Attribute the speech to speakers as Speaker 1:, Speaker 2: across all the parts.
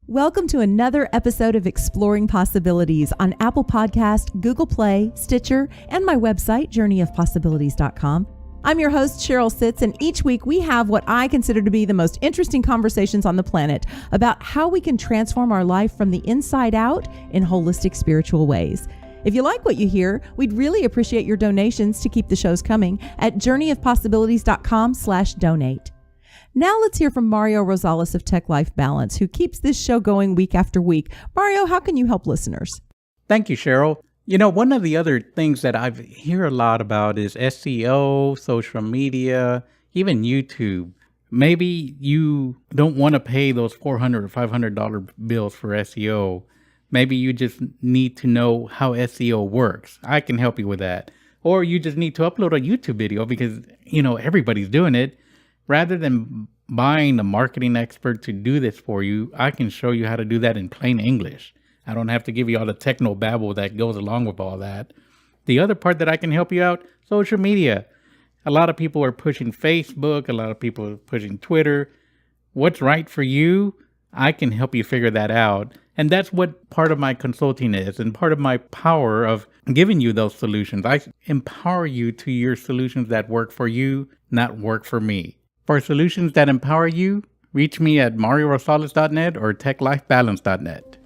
Speaker 1: Welcome to another episode of Exploring Possibilities on Apple Podcast, Google Play, Stitcher, and my website, journeyofpossibilities.com. I'm your host, Cheryl Sitz, and each week we have what I consider to be the most interesting conversations on the planet about how we can transform our life from the inside out in holistic spiritual ways. If you like what you hear, we'd really appreciate your donations to keep the shows coming at journeyofpossibilities.com/donate. Now let's hear from Mario Rosales of Tech Life Balance, who keeps this show going week after week. Mario, how can you help listeners?
Speaker 2: Thank you, Cheryl. You know, one of the other things that I hear a lot about is SEO, social media, even YouTube. Maybe you don't want to pay those $400 or $500 bills for SEO. Maybe you just need to know how SEO works. I can help you with that. Or you just need to upload a YouTube video because, everybody's doing it. Rather than buying a marketing expert to do this for you, I can show you how to do that in plain English. I don't have to give you all the techno babble that goes along with all that. The other part that I can help you out, social media. A lot of people are pushing Facebook. A lot of people are pushing Twitter. What's right for you? I can help you figure that out. And that's what part of my consulting is, and part of my power of giving you those solutions. I empower you to your solutions that work for you, not work for me. For solutions that empower you, reach me at mariorosales.net or techlifebalance.net.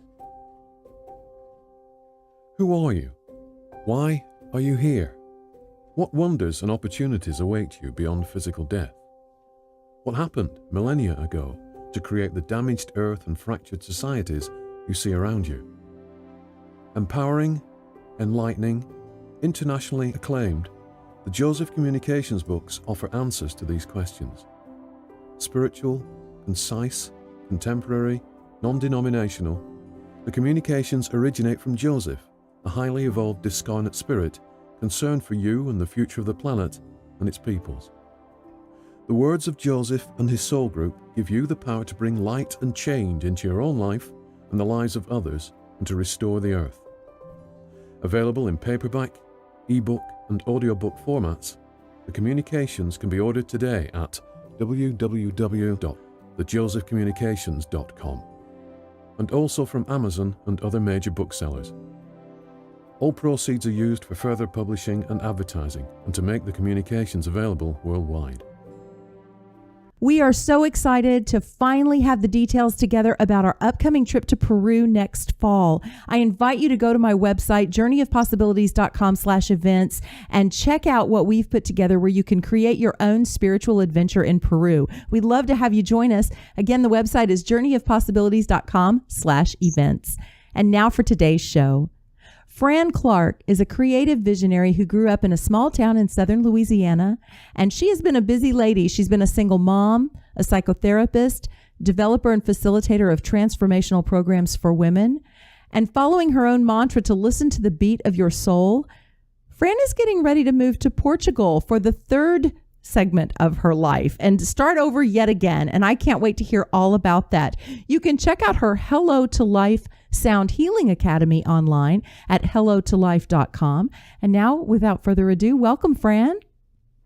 Speaker 3: Who are you? Why are you here? What wonders and opportunities await you beyond physical death? What happened millennia ago to create the damaged earth and fractured societies you see around you? Empowering, enlightening, internationally acclaimed, the Joseph Communications books offer answers to these questions. Spiritual, concise, contemporary, non-denominational, the communications originate from Joseph, a highly evolved discarnate spirit concerned for you and the future of the planet and its peoples. The words of Joseph and his soul group give you the power to bring light and change into your own life and the lives of others, and to restore the earth. Available in paperback, ebook, and audiobook formats, the communications can be ordered today at www.thejosephcommunications.com, and also from Amazon and other major booksellers. All proceeds are used for further publishing and advertising, and to make the communications available worldwide.
Speaker 1: We are so excited to finally have the details together about our upcoming trip to Peru next fall. I invite you to go to my website, journeyofpossibilities.com/events, and check out what we've put together where you can create your own spiritual adventure in Peru. We'd love to have you join us. Again, the website is journeyofpossibilities.com/events. And now for today's show. Fran Clarke is a creative visionary who grew up in a small town in southern Louisiana, and she has been a busy lady. She's been a single mom, a psychotherapist, developer and facilitator of transformational programs for women, and following her own mantra to listen to the beat of your soul, Fran is getting ready to move to Portugal for the third segment of her life and start over yet again. And I can't wait to hear all about that. You can check out her Hello to Life Sound Healing Academy online at hellotolife.com. And now, without further ado, welcome, Fran.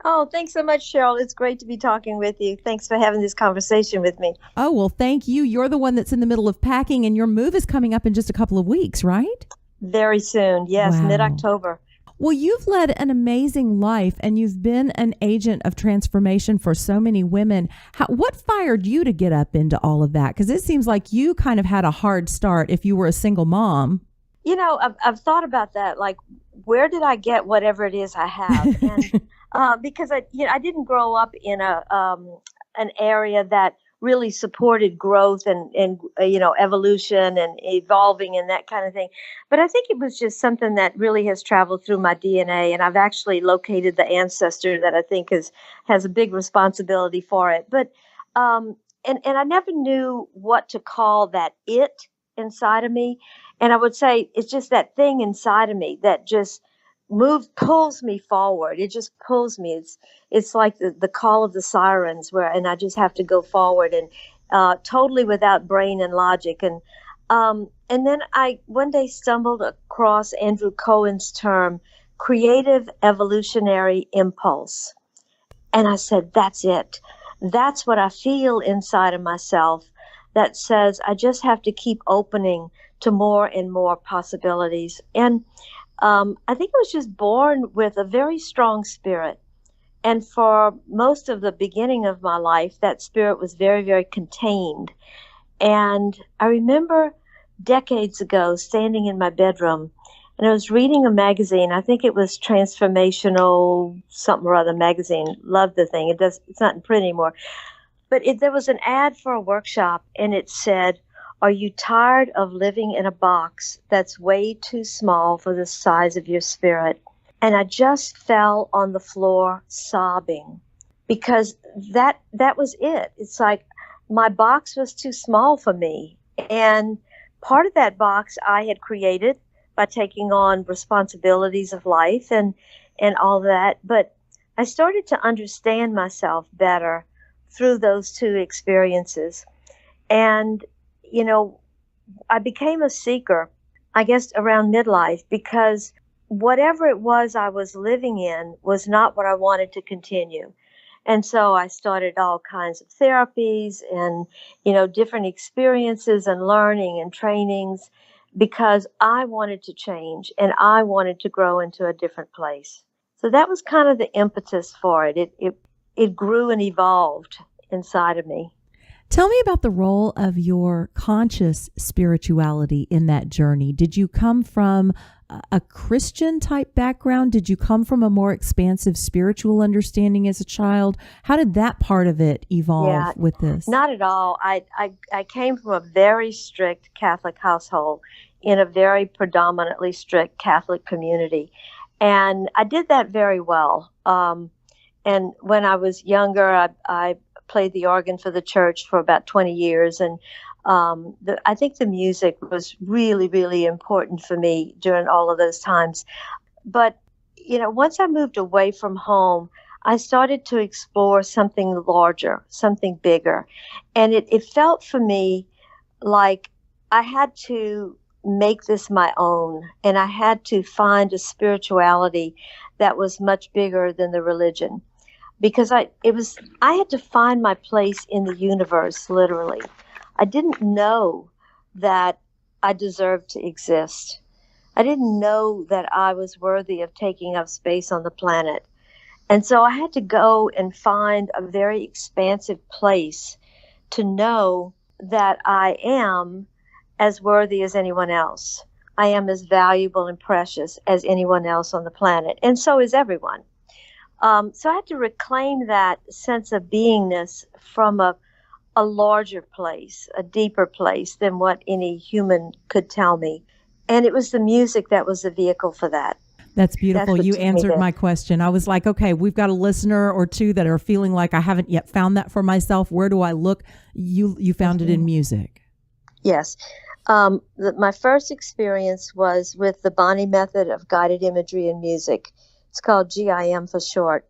Speaker 4: Oh, thanks so much, Cheryl. It's great to be talking with you. Thanks for having this conversation with me.
Speaker 1: Oh, well, thank you. You're the one that's in the middle of packing, and your move is coming up in just a couple of weeks, right?
Speaker 4: Very soon. Yes,
Speaker 1: Wow.
Speaker 4: Mid-October.
Speaker 1: Well, you've led an amazing life, and you've been an agent of transformation for so many women. What fired you to get up into all of that? Because it seems like you kind of had a hard start if you were a single mom.
Speaker 4: I've thought about that. Like, where did I get whatever it is I have? And because I didn't grow up in an area that really supported growth and evolution and evolving and that kind of thing. But I think it was just something that really has traveled through my DNA, and I've actually located the ancestor that I think has a big responsibility for it. But and I never knew what to call that it inside of me. And I would say it's just that thing inside of me that just pulls me forward. It just pulls me. It's like the call of the sirens and I just have to go forward and totally without brain and logic. And then I one day stumbled across Andrew Cohen's term, creative evolutionary impulse. And I said, that's it. That's what I feel inside of myself. that says I just have to keep opening to more and more possibilities. And I think I was just born with a very strong spirit. And for most of the beginning of my life, that spirit was very, very contained. And I remember decades ago standing in my bedroom, and I was reading a magazine. I think it was Transformational something or other magazine. Love the thing. It's not in print anymore. But there was an ad for a workshop, and it said, "Are you tired of living in a box that's way too small for the size of your spirit?" And I just fell on the floor sobbing, because that was it. It's like my box was too small for me. And part of that box I had created by taking on responsibilities of life and all that. But I started to understand myself better through those two experiences. And, I became a seeker, I guess, around midlife, because whatever it was I was living in was not what I wanted to continue. And so I started all kinds of therapies and, different experiences and learning and trainings, because I wanted to change and I wanted to grow into a different place. So that was kind of the impetus for it. It grew and evolved inside of me.
Speaker 1: Tell me about the role of your conscious spirituality in that journey. Did you come from a Christian type background? Did you come from a more expansive spiritual understanding as a child? How did that part of it evolve with this?
Speaker 4: Not at all. I came from a very strict Catholic household in a very predominantly strict Catholic community. And I did that very well. And when I was younger, I played the organ for the church for about 20 years. And I think the music was really, really important for me during all of those times. But, once I moved away from home, I started to explore something larger, something bigger. And it felt for me like I had to make this my own. And I had to find a spirituality that was much bigger than the religion. Because I had to find my place in the universe, literally. I didn't know that I deserved to exist. I didn't know that I was worthy of taking up space on the planet. And so I had to go and find a very expansive place to know that I am as worthy as anyone else. I am as valuable and precious as anyone else on the planet. And so is everyone. So I had to reclaim that sense of beingness from a larger place, a deeper place than what any human could tell me. And it was the music that was the vehicle for that.
Speaker 1: That's beautiful. You answered my question. I was like, okay, we've got a listener or two that are feeling like I haven't yet found that for myself. Where do I look? You found it in music.
Speaker 4: Yes. My first experience was with the Bonnie method of guided imagery in music. It's called GIM for short.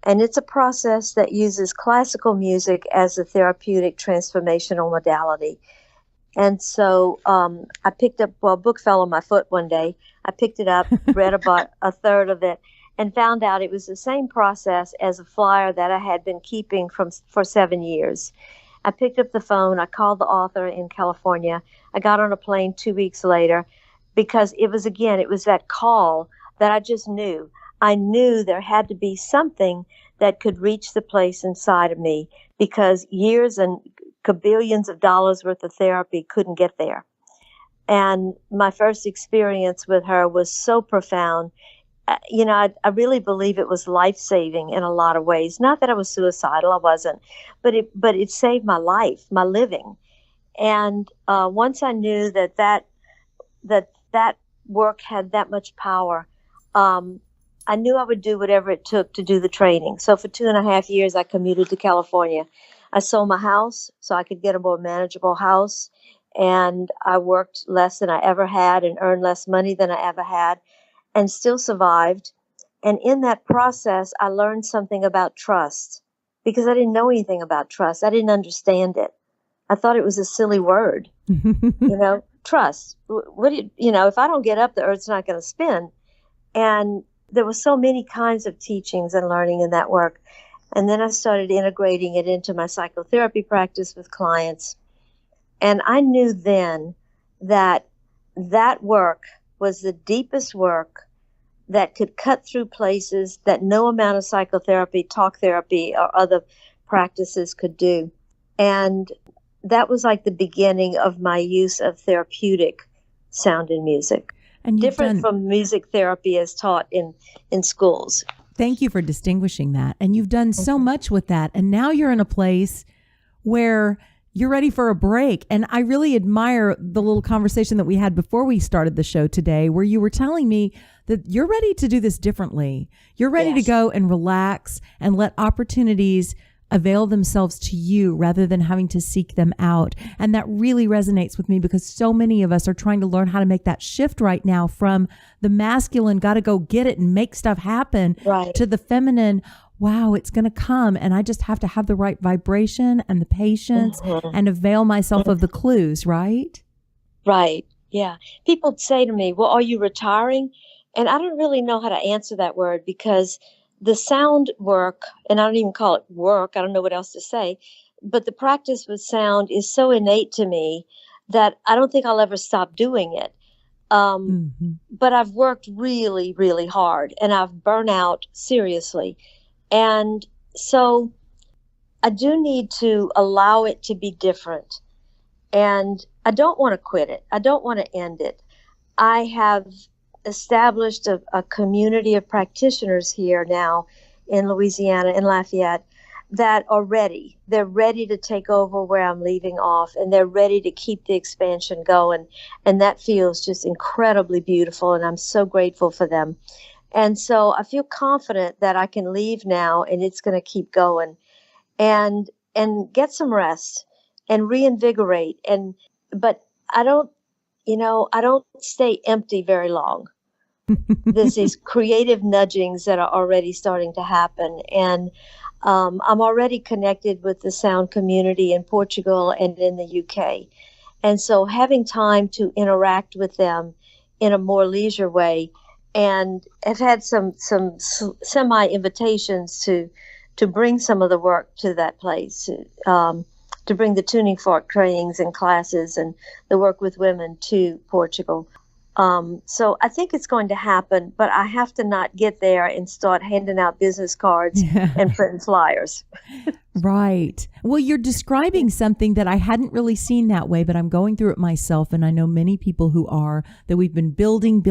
Speaker 4: And it's a process that uses classical music as a therapeutic transformational modality. And so I picked up, a book fell on my foot one day. I picked it up, read about a third of it, and found out it was the same process as a flyer that I had been keeping for 7 years. I picked up the phone. I called the author in California. I got on a plane 2 weeks later, because it was that call that I just knew. I knew there had to be something that could reach the place inside of me, because years and billions of dollars worth of therapy couldn't get there. And my first experience with her was so profound. I really believe it was life-saving in a lot of ways. Not that I was suicidal, I wasn't, but it saved my life, my living. And once I knew that work had that much power, I knew I would do whatever it took to do the training. So for 2.5 years, I commuted to California. I sold my house so I could get a more manageable house. And I worked less than I ever had and earned less money than I ever had, and still survived. And in that process, I learned something about trust, because I didn't know anything about trust. I didn't understand it. I thought it was a silly word, trust. If I don't get up, the earth's not going to spin. And there were so many kinds of teachings and learning in that work. And then I started integrating it into my psychotherapy practice with clients. And I knew then that that work was the deepest work that could cut through places that no amount of psychotherapy, talk therapy, or other practices could do. And that was like the beginning of my use of therapeutic sound and music.
Speaker 1: And
Speaker 4: different from music therapy as taught in schools.
Speaker 1: Thank you for distinguishing that. And you've done so much with that. And now you're in a place where you're ready for a break. And I really admire the little conversation that we had before we started the show today, where you were telling me that you're ready to do this differently. You're ready to go and relax and let opportunities avail themselves to you rather than having to seek them out. And that really resonates with me because so many of us are trying to learn how to make that shift right now from the masculine, got to go get it and make stuff happen, to the feminine, wow, it's going to come. And I just have to have the right vibration and the patience and avail myself of the clues, right?
Speaker 4: Right. Yeah. People say to me, well, are you retiring? And I don't really know how to answer that word because the sound work, and I don't even call it work, I don't know what else to say, but the practice with sound is so innate to me that I don't think I'll ever stop doing it. But I've worked really, really hard and I've burnt out seriously. And so I do need to allow it to be different. And I don't want to quit it. I don't want to end it. I have established a community of practitioners here now in Louisiana, in Lafayette, that are ready. They're ready to take over where I'm leaving off, and they're ready to keep the expansion going. And that feels just incredibly beautiful, and I'm so grateful for them. And so I feel confident that I can leave now, and it's going to keep going, and get some rest and reinvigorate. But I don't stay empty very long. There's these creative nudgings that are already starting to happen. And I'm already connected with the sound community in Portugal and in the UK. And so having time to interact with them in a more leisure way, and I've had some semi invitations to bring some of the work to that place, to bring the tuning fork trainings and classes and the work with women to Portugal. So I think it's going to happen, but I have to not get there and start handing out business cards and printing flyers.
Speaker 1: Right. Well, you're describing something that I hadn't really seen that way, but I'm going through it myself. And I know many people who are, that we've been building.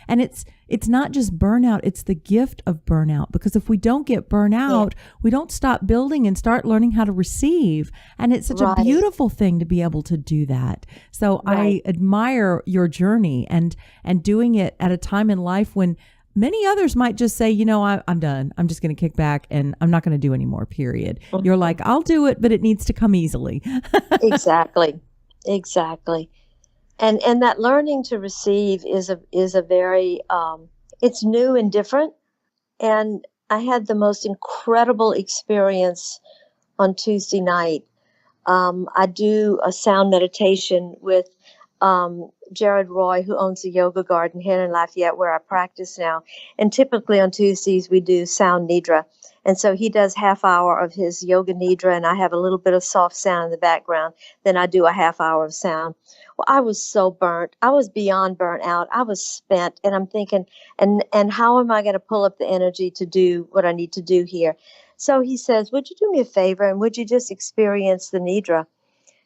Speaker 1: And it's not just burnout, it's the gift of burnout. Because if we don't get burnout, we don't stop building and start learning how to receive. And it's such a beautiful thing to be able to do that. So I admire your journey and doing it at a time in life when many others might just say, I'm done. I'm just going to kick back and I'm not going to do any more, period. You're like, I'll do it, but it needs to come easily.
Speaker 4: Exactly. And that learning to receive is a very, it's new and different. And I had the most incredible experience on Tuesday night. I do a sound meditation with Jared Roy, who owns the yoga garden here in Lafayette, where I practice now. And typically on Tuesdays, we do sound nidra. And so he does half hour of his yoga nidra, and I have a little bit of soft sound in the background. Then I do a half hour of sound. Well, I was so burnt. I was beyond burnt out. I was spent. And I'm thinking, and how am I going to pull up the energy to do what I need to do here? So he says, would you do me a favor, and would you just experience the nidra?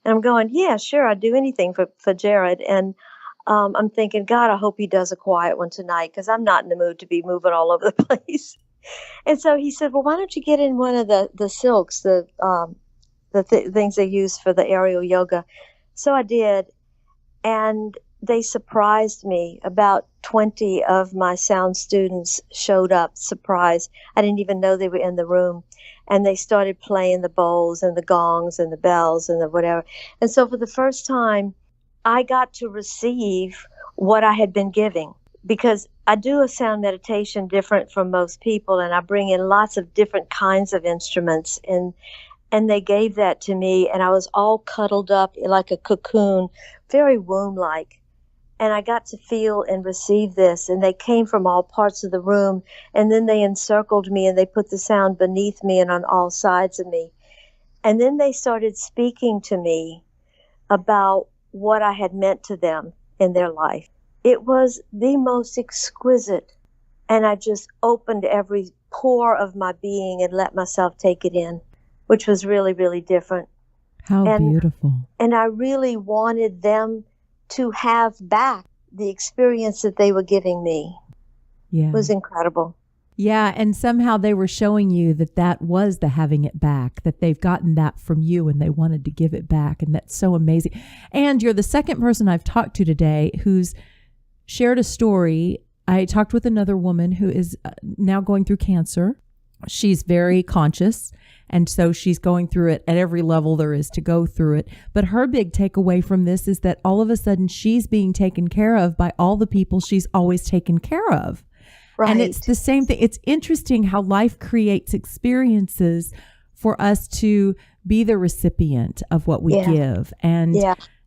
Speaker 4: And I'm going, yeah, sure, I'd do anything for Jared. And I'm thinking, God, I hope he does a quiet one tonight because I'm not in the mood to be moving all over the place. And so he said, well, why don't you get in one of the silks, the things they use for the aerial yoga? So I did. And they surprised me. About 20 of my sound students showed up, surprised. I didn't even know they were in the room. And they started playing the bowls and the gongs and the bells and the whatever. And so for the first time, I got to receive what I had been giving, because I do a sound meditation different from most people, and I bring in lots of different kinds of instruments. And they gave that to me, and I was all cuddled up like a cocoon, very womb-like. And I got to feel and receive this, and they came from all parts of the room, and then they encircled me, and they put the sound beneath me and on all sides of me. And then they started speaking to me about what I had meant to them in their life. It was the most exquisite. And I just opened every pore of my being and let myself take it in, which was really, really different.
Speaker 1: How beautiful.
Speaker 4: And I really wanted them to have back the experience that they were giving me.
Speaker 1: Yeah.
Speaker 4: It was incredible.
Speaker 1: Yeah, and somehow they were showing you that was the having it back, that they've gotten that from you and they wanted to give it back. And that's so amazing. And you're the second person I've talked to today who's shared a story. I talked with another woman who is now going through cancer. She's very conscious, and so she's going through it at every level there is to go through it. But her big takeaway from this is that all of a sudden she's being taken care of by all the people she's always taken care of.
Speaker 4: Right.
Speaker 1: And it's the same thing. It's interesting how life creates experiences for us to be the recipient of what we give. And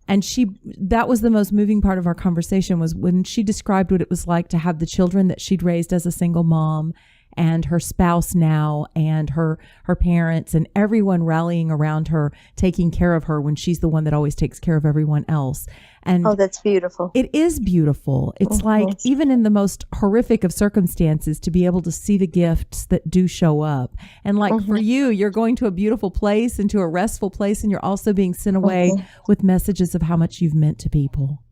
Speaker 1: that was the most moving part of our conversation, was when she described what it was like to have the children that she'd raised as a single mom, and her spouse now, and her parents, and everyone rallying around her, taking care of her when she's the one that always takes care of everyone else. And
Speaker 4: oh, that's beautiful.
Speaker 1: It is beautiful. It's like, even in the most horrific of circumstances, to be able to see the gifts that do show up. And like for you, you're going to a beautiful place and to a restful place, and you're also being sent away with messages of how much you've meant to people.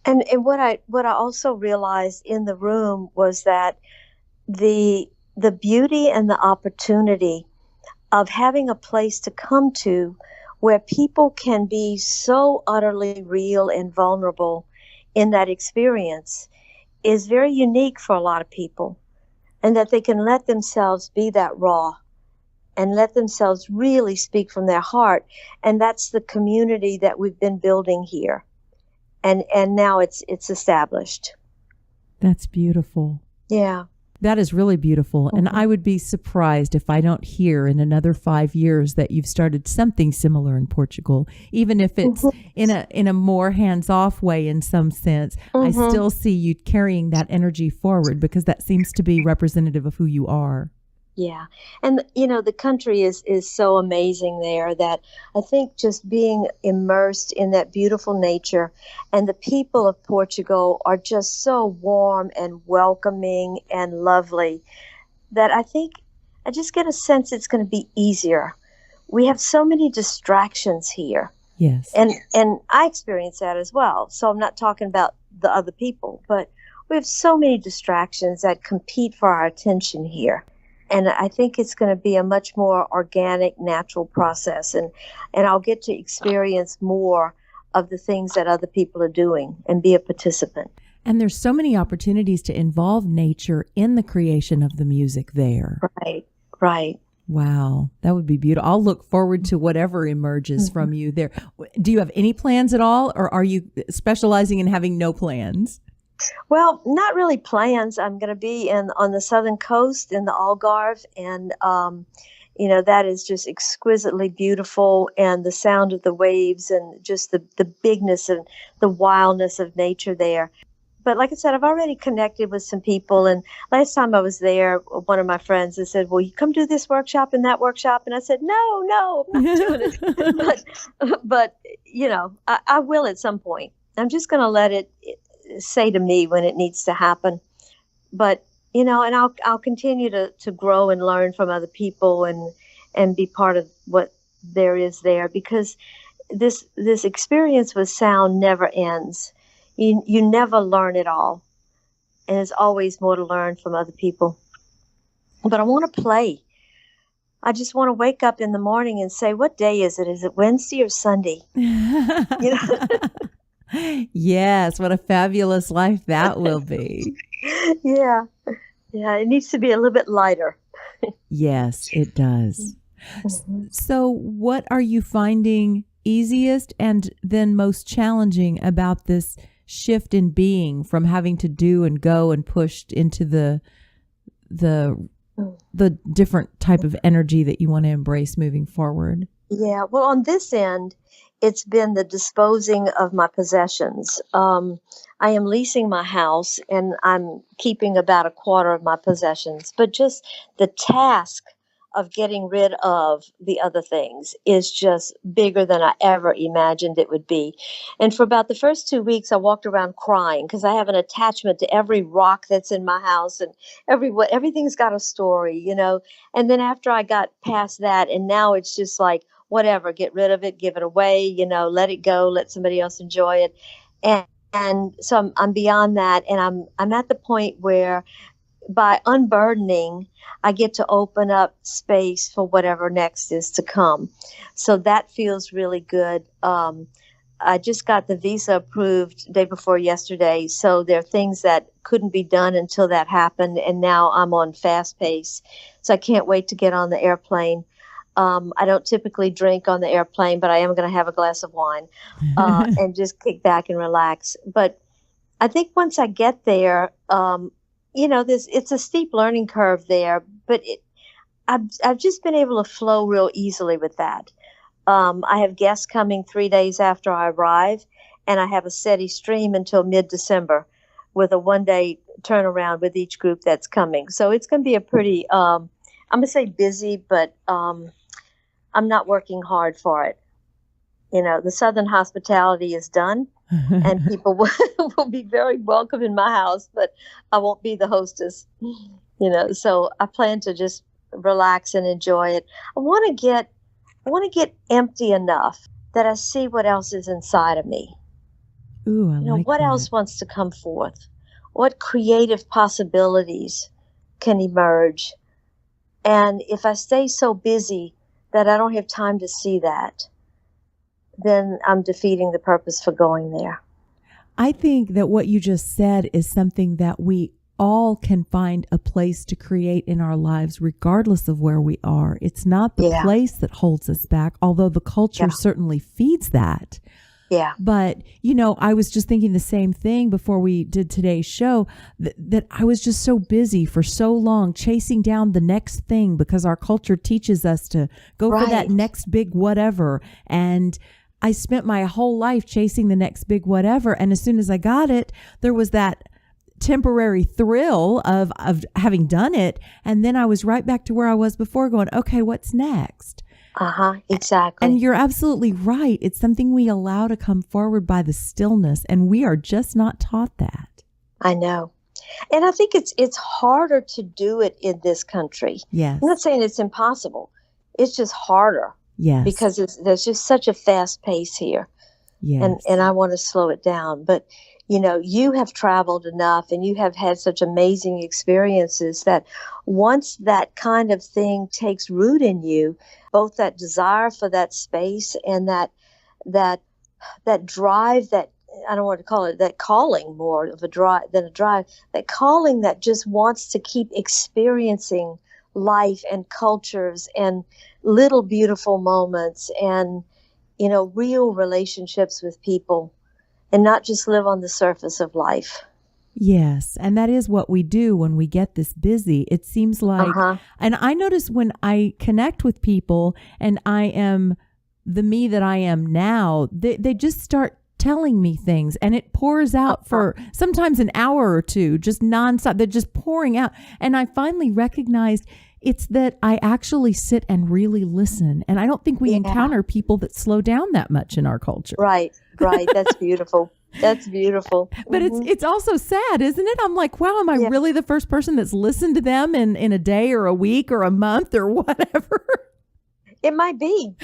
Speaker 4: And what I also realized in the room was that the beauty and the opportunity of having a place to come to where people can be so utterly real and vulnerable in that experience is very unique for a lot of people, and that they can let themselves be that raw and let themselves really speak from their heart. And that's the community that we've been building here. And now it's established.
Speaker 1: That's beautiful.
Speaker 4: Yeah.
Speaker 1: That is really beautiful. And I would be surprised if I don't hear in another 5 years that you've started something similar in Portugal, even if it's in a more hands-off way in some sense. I still see you carrying that energy forward, because that seems to be representative of who you are.
Speaker 4: Yeah. And, the country is so amazing there that I think just being immersed in that beautiful nature, and the people of Portugal are just so warm and welcoming and lovely, that I think I just get a sense it's going to be easier. We have so many distractions here.
Speaker 1: Yes.
Speaker 4: And I experience that as well. So I'm not talking about the other people, but we have so many distractions that compete for our attention here. And I think it's going to be a much more organic, natural process. And I'll get to experience more of the things that other people are doing and be a participant.
Speaker 1: And there's so many opportunities to involve nature in the creation of the music there.
Speaker 4: Right.
Speaker 1: Wow. That would be beautiful. I'll look forward to whatever emerges from you there. Do you have any plans at all, or are you specializing in having no plans?
Speaker 4: Well, not really plans. I'm going to be on the southern coast in the Algarve, and that is just exquisitely beautiful, and the sound of the waves and just the bigness and the wildness of nature there. But like I said, I've already connected with some people, and last time I was there, one of my friends had said, "Well, you come do this workshop and that workshop," and I said, "No, I'm not doing it." but I will at some point. I'm just going to let it say to me when it needs to happen. But and I'll continue to grow and learn from other people and be part of what there is there, because this experience with sound never ends. You never learn it all, and there's always more to learn from other people. But I want to play. I just want to wake up in the morning and say, what day is it? Is it Wednesday or Sunday?
Speaker 1: Yes, what a fabulous life that will be.
Speaker 4: Yeah, it needs to be a little bit lighter.
Speaker 1: Yes, it does. So what are you finding easiest and then most challenging about this shift in being, from having to do and go and pushed into the different type of energy that you want to embrace moving forward?
Speaker 4: Yeah, well, on this end, it's been the disposing of my possessions. I am leasing my house, and I'm keeping about a quarter of my possessions. But just the task of getting rid of the other things is just bigger than I ever imagined it would be. And for about the first 2 weeks, I walked around crying because I have an attachment to every rock that's in my house, and everything's got a story, you know. And then after I got past that, and now it's just like, whatever, get rid of it, give it away, you know, let it go, let somebody else enjoy it. And so I'm beyond that, and I'm at the point where by unburdening, I get to open up space for whatever next is to come. So that feels really good. I just got the visa approved day before yesterday. So there are things that couldn't be done until that happened. And now I'm on fast pace. So I can't wait to get on the airplane. I don't typically drink on the airplane, but I am going to have a glass of wine and just kick back and relax. But I think once I get there, you know, it's a steep learning curve there, but I've just been able to flow real easily with that. I have guests coming 3 days after I arrive, and I have a steady stream until mid-December with a 1-day turnaround with each group that's coming. So it's going to be a pretty, I'm going to say busy, but I'm not working hard for it. You know, the Southern hospitality is done. And people will be very welcome in my house, but I won't be the hostess, you know. So I plan to just relax and enjoy it. I want to get empty enough that I see what else is inside of me.
Speaker 1: Ooh, I
Speaker 4: you know,
Speaker 1: like
Speaker 4: what
Speaker 1: that.
Speaker 4: else wants to come forth? What creative possibilities can emerge? And if I stay so busy that I don't have time to see that, then I'm defeating the purpose for going there.
Speaker 1: I think that what you just said is something that we all can find a place to create in our lives, regardless of where we are. It's not the place that holds us back, although the culture certainly feeds that.
Speaker 4: Yeah.
Speaker 1: But, you know, I was just thinking the same thing before we did today's show, that I was just so busy for so long chasing down the next thing because our culture teaches us to go for that next big whatever. And I spent my whole life chasing the next big whatever. And as soon as I got it, there was that temporary thrill of having done it. And then I was right back to where I was before going, okay, what's next?
Speaker 4: Exactly.
Speaker 1: And you're absolutely right. It's something we allow to come forward by the stillness. And we are just not taught that.
Speaker 4: I know. And I think it's harder to do it in this country.
Speaker 1: Yes.
Speaker 4: I'm not saying it's impossible. It's just harder.
Speaker 1: Yes.
Speaker 4: Because there's just such a fast pace here.
Speaker 1: Yes.
Speaker 4: And I want to slow it down. But, you know, you have traveled enough and you have had such amazing experiences that once that kind of thing takes root in you, both that desire for that space and that drive, that I don't want to call it that calling, more of a drive than a drive, that calling that just wants to keep experiencing life and cultures and little beautiful moments and, you know, real relationships with people and not just live on the surface of life.
Speaker 1: Yes. And that is what we do when we get this busy. It seems like, and I notice when I connect with people and I am the me that I am now, they just start telling me things and it pours out for sometimes an hour or two, just nonstop. They're just pouring out. And I finally recognized it's that I actually sit and really listen. And I don't think we encounter people that slow down that much in our culture.
Speaker 4: Right. That's beautiful. That's beautiful.
Speaker 1: But it's also sad, isn't it? I'm like, wow, am I really the first person that's listened to them in a day or a week or a month or whatever?
Speaker 4: It might be.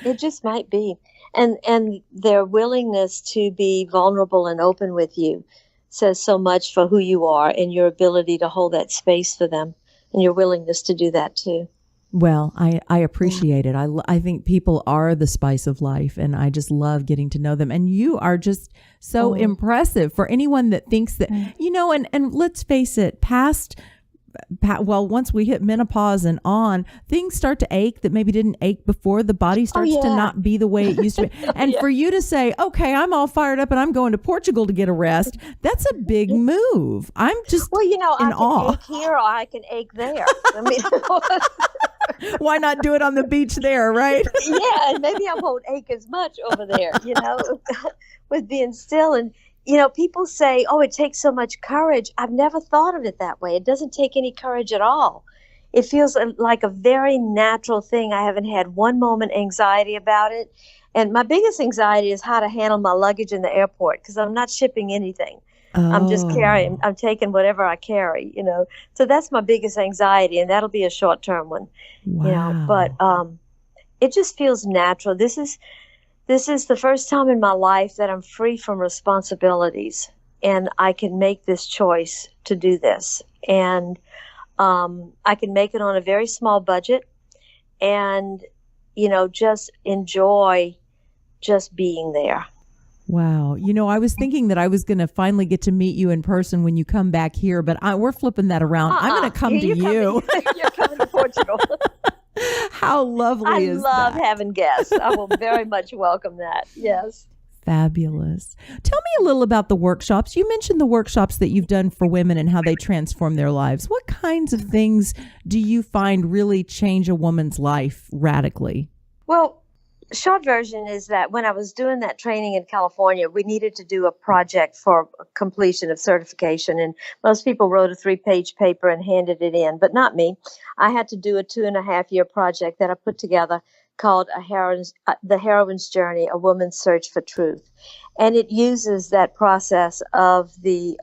Speaker 4: It just might be. And their willingness to be vulnerable and open with you says so much for who you are and your ability to hold that space for them and your willingness to do that too.
Speaker 1: Well, I appreciate it. I think people are the spice of life, and I just love getting to know them. And you are just so impressive for anyone that thinks that, you know, and let's face it, once we hit menopause and on, things start to ache that maybe didn't ache before. The body starts to not be the way it used to be. And for you to say, okay, I'm all fired up and I'm going to Portugal to get a rest, that's a big move. I'm just in awe.
Speaker 4: I can ache here or I can ache there. I mean,
Speaker 1: why not do it on the beach there, right?
Speaker 4: Yeah, and maybe I won't ache as much over there, you know, with being still. And you know, people say, oh, it takes so much courage. I've never thought of it that way. It doesn't take any courage at all. it feels like a very natural thing. I haven't had one moment anxiety about it. And my biggest anxiety is how to handle my luggage in the airport, because I'm not shipping anything. I'm just carrying,
Speaker 1: Oh,
Speaker 4: I'm taking whatever I carry, So that's my biggest anxiety, and that'll be a short-term one, But
Speaker 1: wow.
Speaker 4: it just feels natural. This is the first time in my life that I'm free from responsibilities, and I can make this choice to do this. And I can make it on a very small budget, and just enjoy just being there.
Speaker 1: Wow. I was thinking that I was going to finally get to meet you in person when you come back here, but we're flipping that around. I'm going to come to
Speaker 4: You're
Speaker 1: you.
Speaker 4: you're coming to Portugal.
Speaker 1: How lovely
Speaker 4: I
Speaker 1: is
Speaker 4: love
Speaker 1: that?
Speaker 4: having guests. I will very much welcome that. Yes.
Speaker 1: Fabulous. Tell me a little about the workshops. You mentioned the workshops that you've done for women and how they transform their lives. What kinds of things do you find really change a woman's life radically?
Speaker 4: Well, short version is that when I was doing that training in California, we needed to do a project for completion of certification. And most people wrote a 3-page paper and handed it in, but not me. I had to do a 2.5-year project that I put together called The Heroine's Journey, A Woman's Search for Truth. And it uses that process of the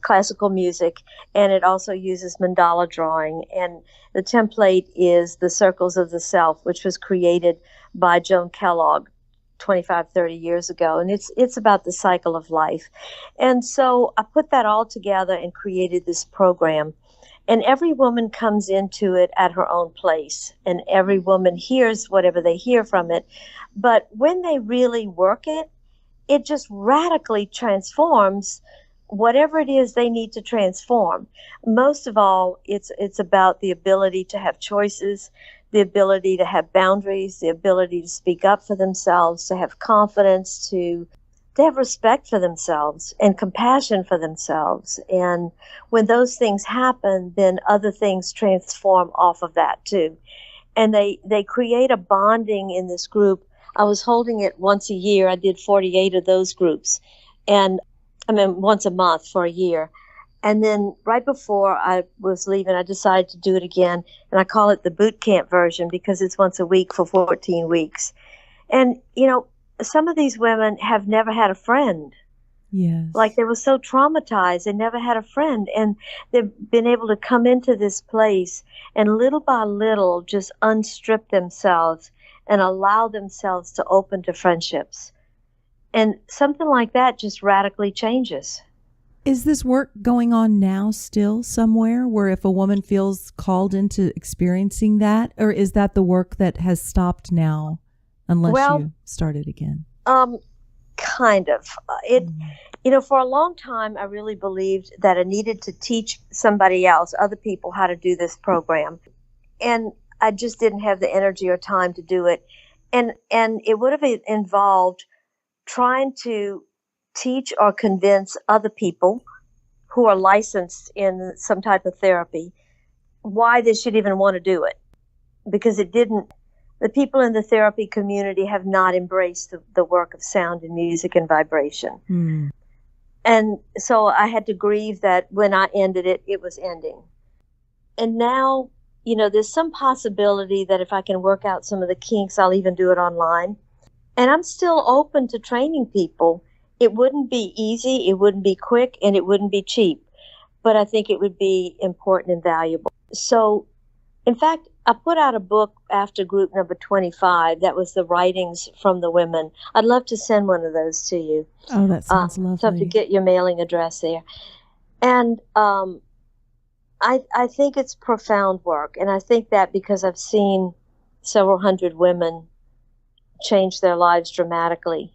Speaker 4: classical music, and it also uses mandala drawing. And the template is the Circles of the Self, which was created by Joan Kellogg 25, 30 years ago. And it's about the cycle of life. And so I put that all together and created this program. And every woman comes into it at her own place, and every woman hears whatever they hear from it. But when they really work it, it just radically transforms whatever it is they need to transform. Most of all, it's about the ability to have choices, the ability to have boundaries, the ability to speak up for themselves, to have confidence, to have respect for themselves and compassion for themselves. And when those things happen, then other things transform off of that too. And they create a bonding in this group. I was holding it once a year. I did 48 of those groups. And once a month for a year. And then right before I was leaving, I decided to do it again. And I call it the boot camp version because it's once a week for 14 weeks. And, some of these women have never had a friend.
Speaker 1: Yes.
Speaker 4: Like they were so traumatized, they never had a friend. And they've been able to come into this place and little by little just unstrip themselves and allow themselves to open to friendships. And something like that just radically changes.
Speaker 1: Is this work going on now still somewhere where if a woman feels called into experiencing that, or is that the work that has stopped now unless you started again?
Speaker 4: Kind of. For a long time, I really believed that I needed to teach somebody else, other people, how to do this program. And I just didn't have the energy or time to do it. And it would have involved trying to teach or convince other people who are licensed in some type of therapy why they should even want to do it. Because the people in the therapy community have not embraced the work of sound and music and vibration.
Speaker 1: Mm.
Speaker 4: And so I had to grieve that when I ended it, it was ending. And now, there's some possibility that if I can work out some of the kinks, I'll even do it online. And I'm still open to training people. It wouldn't be easy, it wouldn't be quick, and it wouldn't be cheap. But I think it would be important and valuable. So, in fact, I put out a book after group number 25. That was the writings from the women. I'd love to send one of those to you.
Speaker 1: Oh, that sounds lovely.
Speaker 4: So to get your mailing address there. And I think it's profound work. And I think that because I've seen several hundred women change their lives dramatically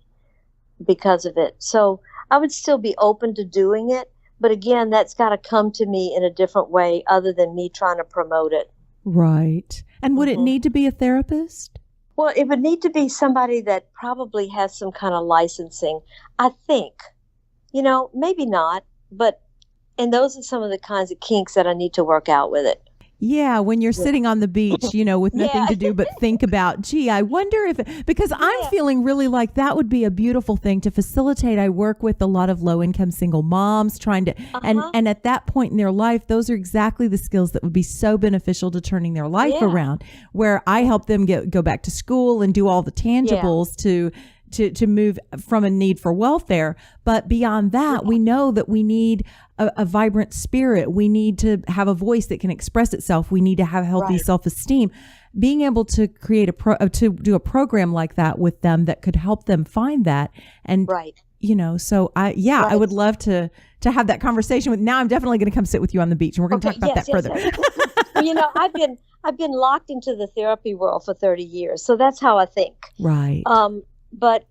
Speaker 4: because of it. So I would still be open to doing it. But again, that's got to come to me in a different way other than me trying to promote it.
Speaker 1: Right. And would it need to be a therapist?
Speaker 4: Well, it would need to be somebody that probably has some kind of licensing, I think. Maybe not, and those are some of the kinds of kinks that I need to work out with it.
Speaker 1: Yeah, when you're sitting on the beach, with nothing
Speaker 4: Yeah.
Speaker 1: to do but think about, gee, I wonder if, because I'm feeling really like that would be a beautiful thing to facilitate. I work with a lot of low income single moms trying to, and at that point in their life, those are exactly the skills that would be so beneficial to turning their life around, where I help them go back to school and do all the tangibles to move from a need for welfare. But beyond that, we know that we need a vibrant spirit. We need to have a voice that can express itself. We need to have healthy self-esteem. Being able to create to do a program like that with them that could help them find that. And, so I would love to have that conversation with, now I'm definitely going to come sit with you on the beach and we're going to talk about that further.
Speaker 4: Well, I've been locked into the therapy world for 30 years. So that's how I think.
Speaker 1: Right.
Speaker 4: But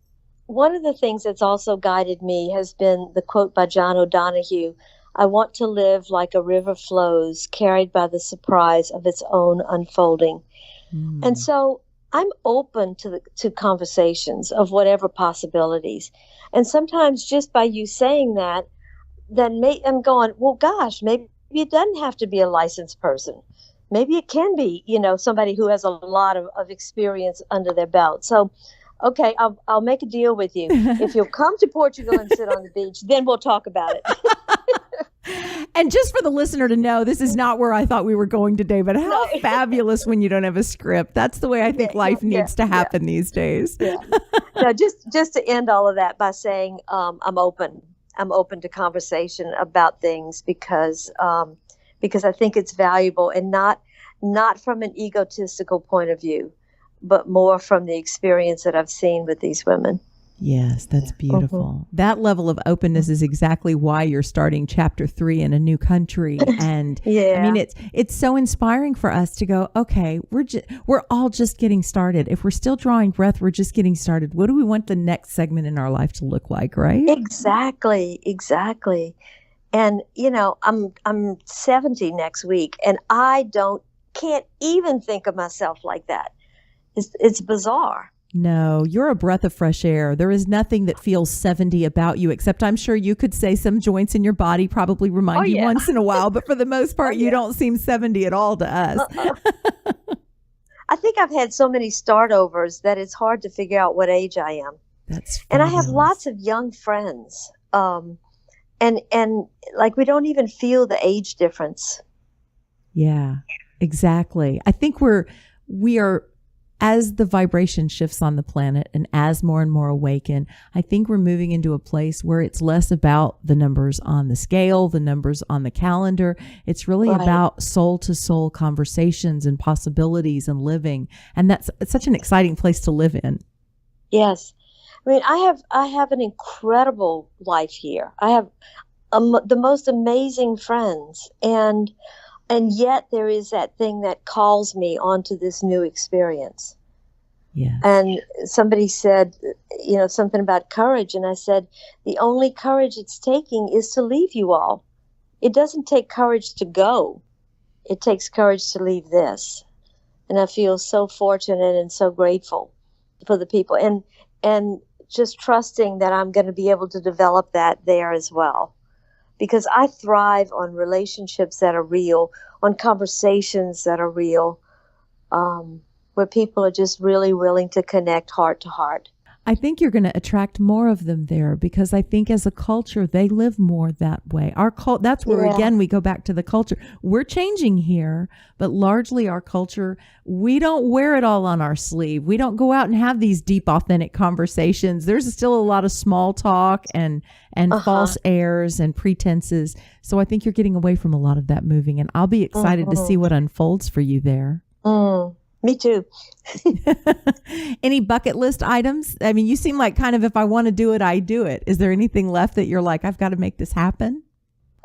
Speaker 4: one of the things that's also guided me has been the quote by John O'Donohue: "I want to live like a river flows, carried by the surprise of its own unfolding." And so I'm open to conversations of whatever possibilities. And sometimes just by you saying that, then I'm going, well, gosh, maybe it doesn't have to be a licensed person. Maybe it can be, somebody who has a lot of experience under their belt. So, okay, I'll make a deal with you. If you'll come to Portugal and sit on the beach, then we'll talk about it.
Speaker 1: And just for the listener to know, this is not where I thought we were going today, but how fabulous when you don't have a script. That's the way I think life needs to happen these days.
Speaker 4: No, just to end all of that by saying I'm open. I'm open to conversation about things because I think it's valuable, and not from an egotistical point of view, but more from the experience that I've seen with these women.
Speaker 1: Yes, that's beautiful. That level of openness is exactly why you're starting chapter 3 in a new country. And I mean, it's so inspiring for us to go, okay, we're all just getting started. If we're still drawing breath, we're just getting started. What do we want the next segment in our life to look like, right?
Speaker 4: Exactly. And I'm 70 next week, and I can't even think of myself like that. It's bizarre.
Speaker 1: No, you're a breath of fresh air. There is nothing that feels 70 about you, except I'm sure you could say some joints in your body probably remind you once in a while, but for the most part, you don't seem 70 at all to us.
Speaker 4: I think I've had so many startovers that it's hard to figure out what age I am.
Speaker 1: That's fabulous.
Speaker 4: And I have lots of young friends. And like, we don't even feel the age difference.
Speaker 1: Yeah, exactly. I think we are, as the vibration shifts on the planet and as more and more awaken, I think we're moving into a place where it's less about the numbers on the scale, the numbers on the calendar. It's really about soul to soul conversations and possibilities and living. And it's such an exciting place to live in. Yes.
Speaker 4: I mean, I have an incredible life here. I have the most amazing friends, and yet there is that thing that calls me onto this new experience.
Speaker 1: Yeah.
Speaker 4: And somebody said, something about courage, and I said, the only courage it's taking is to leave you all. It doesn't take courage to go. It takes courage to leave this. And I feel so fortunate and so grateful for the people, and just trusting that I'm going to be able to develop that there as well. Because I thrive on relationships that are real, on conversations that are real, where people are just really willing to connect heart to heart.
Speaker 1: I think you're going to attract more of them there, because I think as a culture, they live more that way. That's where, again, we go back to the culture. We're changing here, but largely our culture, we don't wear it all on our sleeve. We don't go out and have these deep, authentic conversations. There's still a lot of small talk and false airs and pretenses. So I think you're getting away from a lot of that moving, and I'll be excited to see what unfolds for you there.
Speaker 4: Me too.
Speaker 1: Any bucket list items? I mean, you seem like kind of, if I want to do it, I do it. Is there anything left that you're like, I've got to make this happen?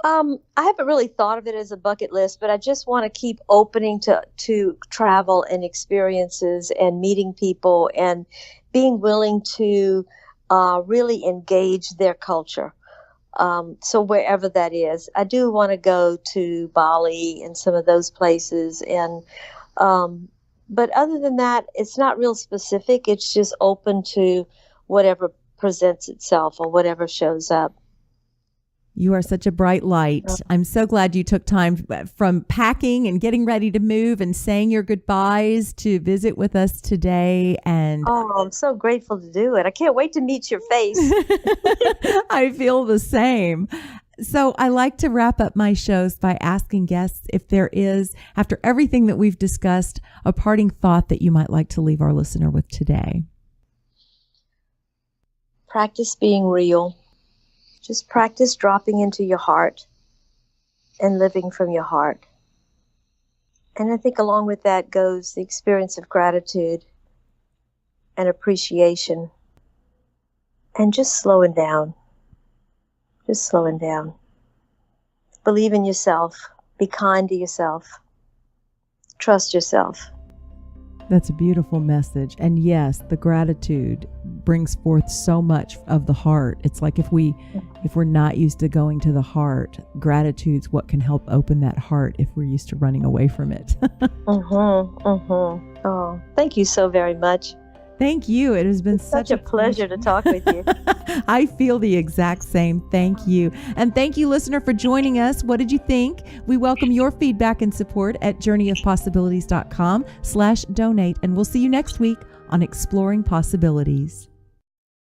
Speaker 4: I haven't really thought of it as a bucket list, but I just want to keep opening to travel and experiences and meeting people and being willing to really engage their culture. So wherever that is, I do want to go to Bali and some of those places, and but other than that, it's not real specific. It's just open to whatever presents itself or whatever shows up.
Speaker 1: You are such a bright light. I'm so glad you took time from packing and getting ready to move and saying your goodbyes to visit with us today. And
Speaker 4: I'm so grateful to do it. I can't wait to meet your face.
Speaker 1: I feel the same. So I like to wrap up my shows by asking guests if there is, after everything that we've discussed, a parting thought that you might like to leave our listener with today.
Speaker 4: Practice being real. Just practice dropping into your heart and living from your heart. And I think along with that goes the experience of gratitude and appreciation and just slowing down. Just slowing down. Believe in yourself. Be kind to yourself. Trust yourself.
Speaker 1: That's a beautiful message. And yes, the gratitude brings forth so much of the heart. It's like if we're not used to going to the heart, gratitude's what can help open that heart if we're used to running away from it.
Speaker 4: Oh, thank you so very much.
Speaker 1: Thank you. It has been
Speaker 4: Such a pleasure to talk with you.
Speaker 1: I feel the exact same. Thank you. And thank you, listener, for joining us. What did you think? We welcome your feedback and support at journeyofpossibilities.com/donate. And we'll see you next week on Exploring Possibilities.